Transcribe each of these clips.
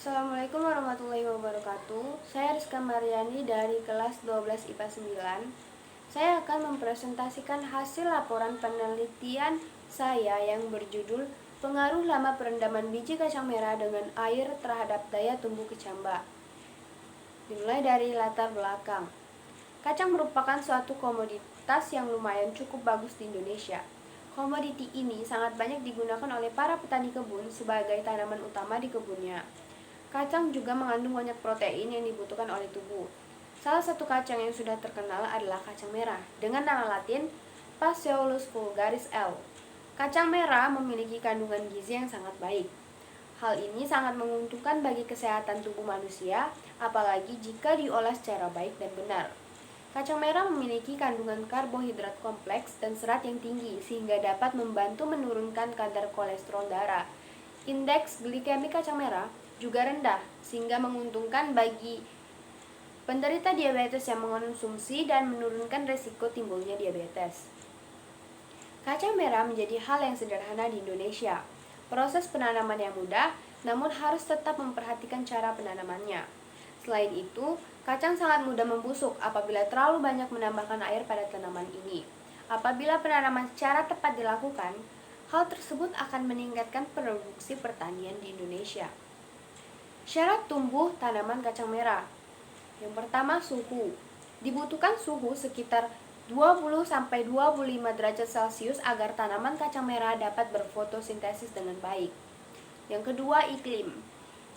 Assalamualaikum warahmatullahi wabarakatuh. Saya Rizka Mariani dari kelas 12 IPA 9. Saya akan mempresentasikan hasil laporan penelitian saya yang berjudul Pengaruh Lama Perendaman Biji Kacang Merah dengan Air Terhadap Daya Tumbuh Kecamba. Dimulai dari latar belakang. Kacang merupakan suatu komoditas yang lumayan cukup bagus di Indonesia. Komoditi ini sangat banyak digunakan oleh para petani kebun sebagai tanaman utama di kebunnya. Kacang juga mengandung banyak protein yang dibutuhkan oleh tubuh. Salah satu kacang yang sudah terkenal adalah kacang merah, dengan nama latin Phaseolus vulgaris L. Kacang merah memiliki kandungan gizi yang sangat baik. Hal ini sangat menguntungkan bagi kesehatan tubuh manusia, apalagi jika diolah secara baik dan benar. Kacang merah memiliki kandungan karbohidrat kompleks dan serat yang tinggi, sehingga dapat membantu menurunkan kadar kolesterol darah. Indeks glikemik kacang merah juga rendah, sehingga menguntungkan bagi penderita diabetes yang mengonsumsi dan menurunkan resiko timbulnya diabetes. Kacang merah menjadi hal yang sederhana di Indonesia. Proses penanaman yang mudah, namun harus tetap memperhatikan cara penanamannya. Selain itu, kacang sangat mudah membusuk apabila terlalu banyak menambahkan air pada tanaman ini. Apabila penanaman secara tepat dilakukan, hal tersebut akan meningkatkan produksi pertanian di Indonesia. Syarat tumbuh tanaman kacang merah. Yang pertama, suhu. Dibutuhkan suhu sekitar 20-25 derajat Celcius agar tanaman kacang merah dapat berfotosintesis dengan baik. Yang kedua, iklim.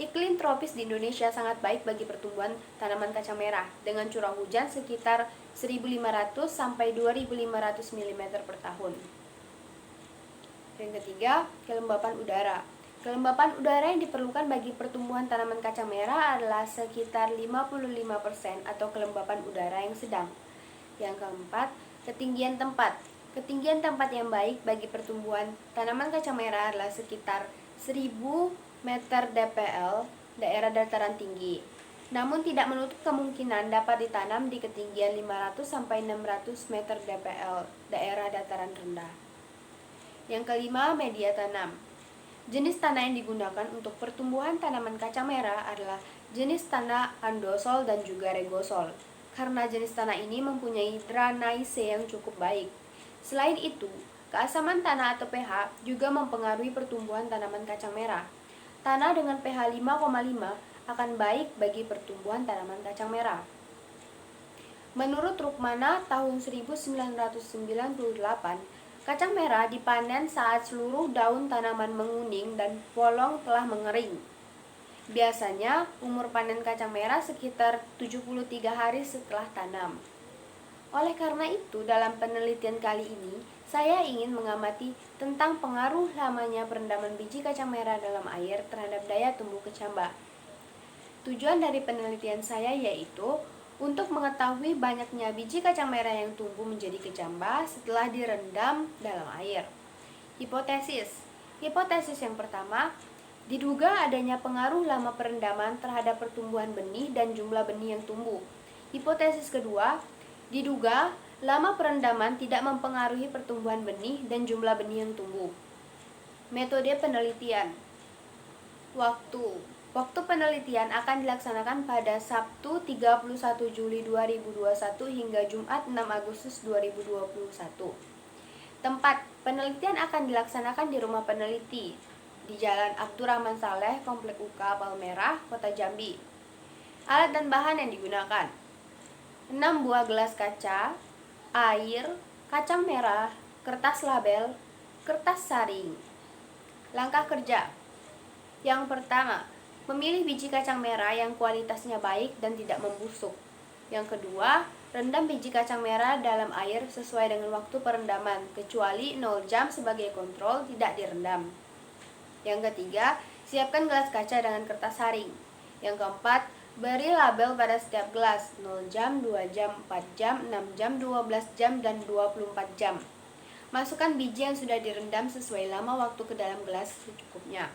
Iklim tropis di Indonesia sangat baik bagi pertumbuhan tanaman kacang merah dengan curah hujan sekitar 1.500 sampai 2.500 mm per tahun. Yang ketiga, kelembapan udara. Kelembapan udara yang diperlukan bagi pertumbuhan tanaman kacang merah adalah sekitar 55% atau kelembapan udara yang sedang. Yang keempat, ketinggian tempat. Ketinggian tempat yang baik bagi pertumbuhan tanaman kacang merah adalah sekitar 1000 meter DPL, daerah dataran tinggi. Namun tidak menutup kemungkinan dapat ditanam di ketinggian 500 sampai 600 meter DPL, daerah dataran rendah. Yang kelima, media tanam. Jenis tanah yang digunakan untuk pertumbuhan tanaman kacang merah adalah jenis tanah andosol dan juga regosol, karena jenis tanah ini mempunyai drainase yang cukup baik. Selain itu, keasaman tanah atau pH juga mempengaruhi pertumbuhan tanaman kacang merah. Tanah dengan pH 5,5 akan baik bagi pertumbuhan tanaman kacang merah. Menurut Rukmana tahun 1998, kacang merah dipanen saat seluruh daun tanaman menguning dan polong telah mengering. Biasanya, umur panen kacang merah sekitar 73 hari setelah tanam. Oleh karena itu, dalam penelitian kali ini, saya ingin mengamati tentang pengaruh lamanya perendaman biji kacang merah dalam air terhadap daya tumbuh kecamba. Tujuan dari penelitian saya yaitu untuk mengetahui banyaknya biji kacang merah yang tumbuh menjadi kecamba setelah direndam dalam air. Hipotesis. Hipotesis yang pertama, diduga adanya pengaruh lama perendaman terhadap pertumbuhan benih dan jumlah benih yang tumbuh. Hipotesis kedua, diduga lama perendaman tidak mempengaruhi pertumbuhan benih dan jumlah benih yang tumbuh. Metode penelitian. Waktu penelitian akan dilaksanakan pada Sabtu 31 Juli 2021 hingga Jumat 6 Agustus 2021. Tempat penelitian akan dilaksanakan di rumah peneliti di Jalan Abdurrahman Saleh, Komplek UK Palmerah, Kota Jambi. Alat dan bahan yang digunakan: 6 buah gelas kaca, air, kacang merah, kertas label, kertas saring. Langkah kerja. Yang pertama, memilih biji kacang merah yang kualitasnya baik dan tidak membusuk. Yang kedua, rendam biji kacang merah dalam air sesuai dengan waktu perendaman, kecuali 0 jam sebagai kontrol tidak direndam. Yang ketiga, siapkan gelas kaca dengan kertas saring. Yang keempat, beri label pada setiap gelas, 0 jam, 2 jam, 4 jam, 6 jam, 12 jam, dan 24 jam. Masukkan biji yang sudah direndam sesuai lama waktu ke dalam gelas secukupnya.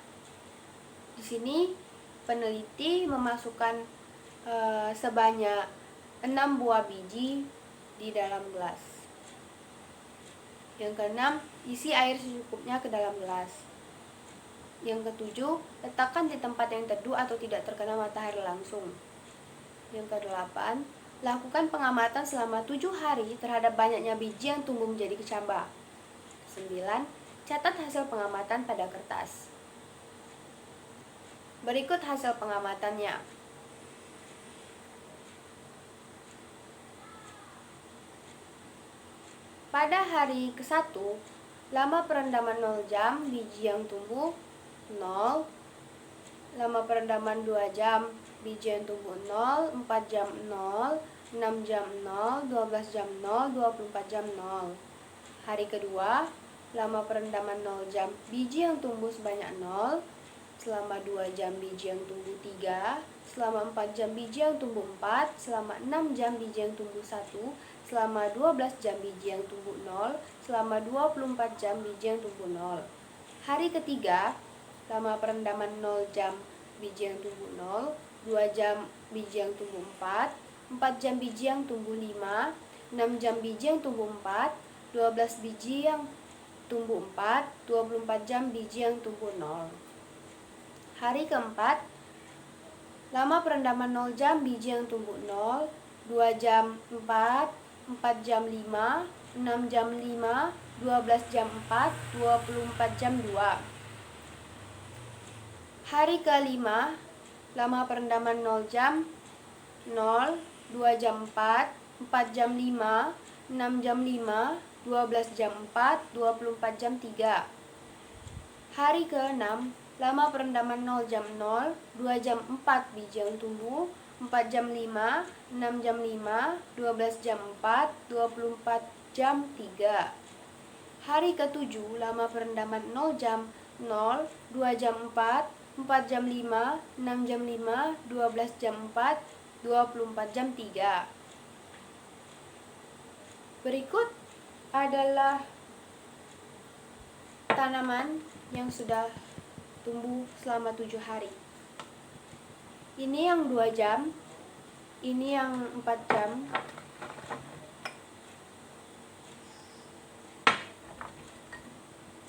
Di sini peneliti memasukkan sebanyak 6 buah biji di dalam gelas. Yang keenam, isi air secukupnya ke dalam gelas. Yang ketujuh, letakkan di tempat yang teduh atau tidak terkena matahari langsung. Yang kedelapan, lakukan pengamatan selama 7 hari terhadap banyaknya biji yang tumbuh menjadi kecambah. 9. Catat hasil pengamatan pada kertas. Berikut hasil pengamatannya. Pada hari ke-1, lama perendaman 0 jam, biji yang tumbuh 0. Lama perendaman 2 jam, biji yang tumbuh 0. 4 jam 0. 6 jam 0. 12 jam 0. 24 jam 0. Hari kedua, lama perendaman 0 jam, biji yang tumbuh sebanyak 0. Selama 2 jam biji yang tumbuh 3. Selama 4 jam biji yang tumbuh 4. Selama 6 jam biji yang tumbuh 1. Selama 12 jam biji yang tumbuh 0. Selama 24 jam biji yang tumbuh 0. Hari ketiga, lama perendaman 0 jam, biji yang tumbuh 0. 2 jam biji yang tumbuh 4. 4 jam biji yang tumbuh 5. 6 jam biji yang tumbuh 4. 12 biji yang tumbuh 4. 24 jam biji yang tumbuh 0. Hari keempat, lama perendaman 0 jam, biji yang tumbuh 0. 2 jam 4. 4 jam 5. 6 jam 5. 12 jam 4. 24 jam 2. Hari kelima, lama perendaman 0 jam 0. 2 jam 4. 4 jam 5. 6 jam 5. 12 jam 4. 24 jam 3. Hari ke-6, lama perendaman 0 jam 0. 2 jam 4 biji yang tumbuh. 4 jam 5. 6 jam 5. 12 jam 4. 24 jam 3. Hari ke-7, lama perendaman 0 jam 0. 2 jam 4. 4 jam 5. 6 jam 5. 12 jam 4. 24 jam 3. Berikut adalah tanaman yang sudah tumbuh selama 7 hari. Ini yang 2 jam, ini yang 4 jam,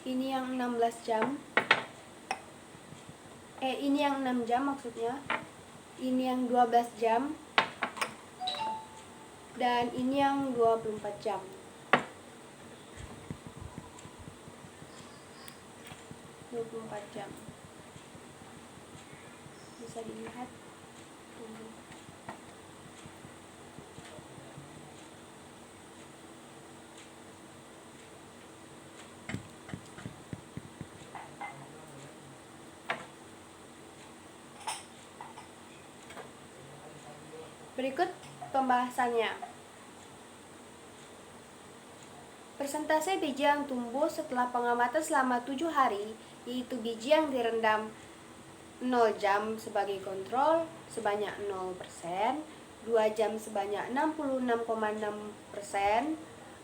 ini yang 16 jam, ini yang 6 jam maksudnya, ini yang 12 jam, dan ini yang 24 jam. Bisa dilihat. Berikut pembahasannya. Persentase biji yang tumbuh setelah pengamatan selama 7 hari, yaitu biji yang direndam 0 jam sebagai kontrol sebanyak 0%, 2 jam sebanyak 66,6%,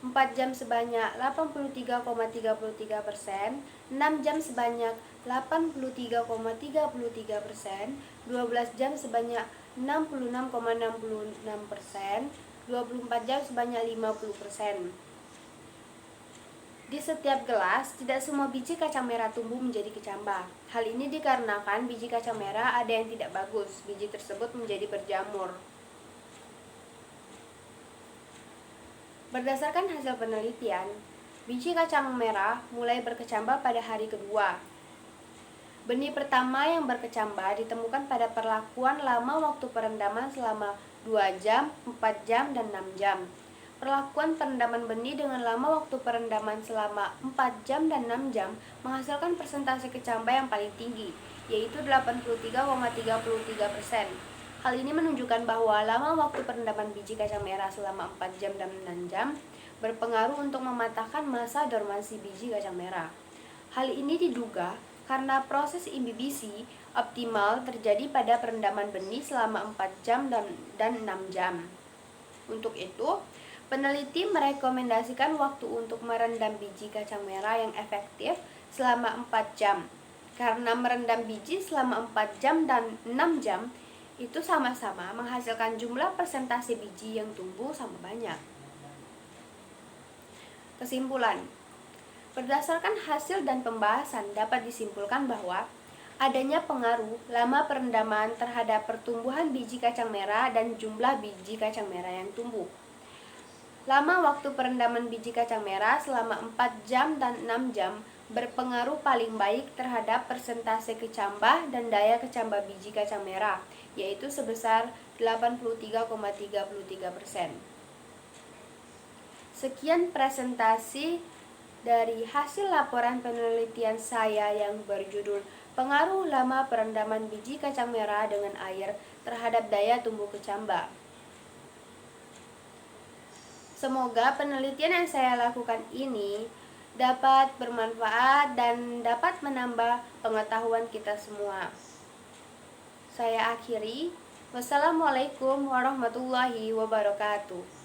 4 jam sebanyak 83,33%, 6 jam sebanyak 83,33%, 12 jam sebanyak 66,66%, 24 jam sebanyak 50%. Di setiap gelas, tidak semua biji kacang merah tumbuh menjadi kecambah. Hal ini dikarenakan biji kacang merah ada yang tidak bagus, biji tersebut menjadi berjamur. Berdasarkan hasil penelitian, biji kacang merah mulai berkecambah pada hari kedua. Benih pertama yang berkecambah ditemukan pada perlakuan lama waktu perendaman selama 2 jam, 4 jam, dan 6 jam. Perlakuan perendaman benih dengan lama waktu perendaman selama 4 jam dan 6 jam menghasilkan persentase kecambah yang paling tinggi, yaitu 83,33%. Hal ini menunjukkan bahwa lama waktu perendaman biji kacang merah selama 4 jam dan 6 jam berpengaruh untuk mematahkan masa dormansi biji kacang merah. Hal ini diduga karena proses imbibisi optimal terjadi pada perendaman benih selama 4 jam dan 6 jam. Untuk itu, peneliti merekomendasikan waktu untuk merendam biji kacang merah yang efektif selama 4 jam. Karena merendam biji selama 4 jam dan 6 jam itu sama-sama menghasilkan jumlah persentase biji yang tumbuh sama banyak. Kesimpulan. Berdasarkan hasil dan pembahasan dapat disimpulkan bahwa adanya pengaruh lama perendaman terhadap pertumbuhan biji kacang merah dan jumlah biji kacang merah yang tumbuh. Lama waktu perendaman biji kacang merah selama 4 jam dan 6 jam berpengaruh paling baik terhadap persentase kecambah dan daya kecambah biji kacang merah, yaitu sebesar 83,33%. Sekian presentasi dari hasil laporan penelitian saya yang berjudul Pengaruh Lama Perendaman Biji Kacang Merah dengan Air Terhadap Daya Tumbuh Kecambah. Semoga penelitian yang saya lakukan ini dapat bermanfaat dan dapat menambah pengetahuan kita semua. Saya akhiri. Wassalamualaikum warahmatullahi wabarakatuh.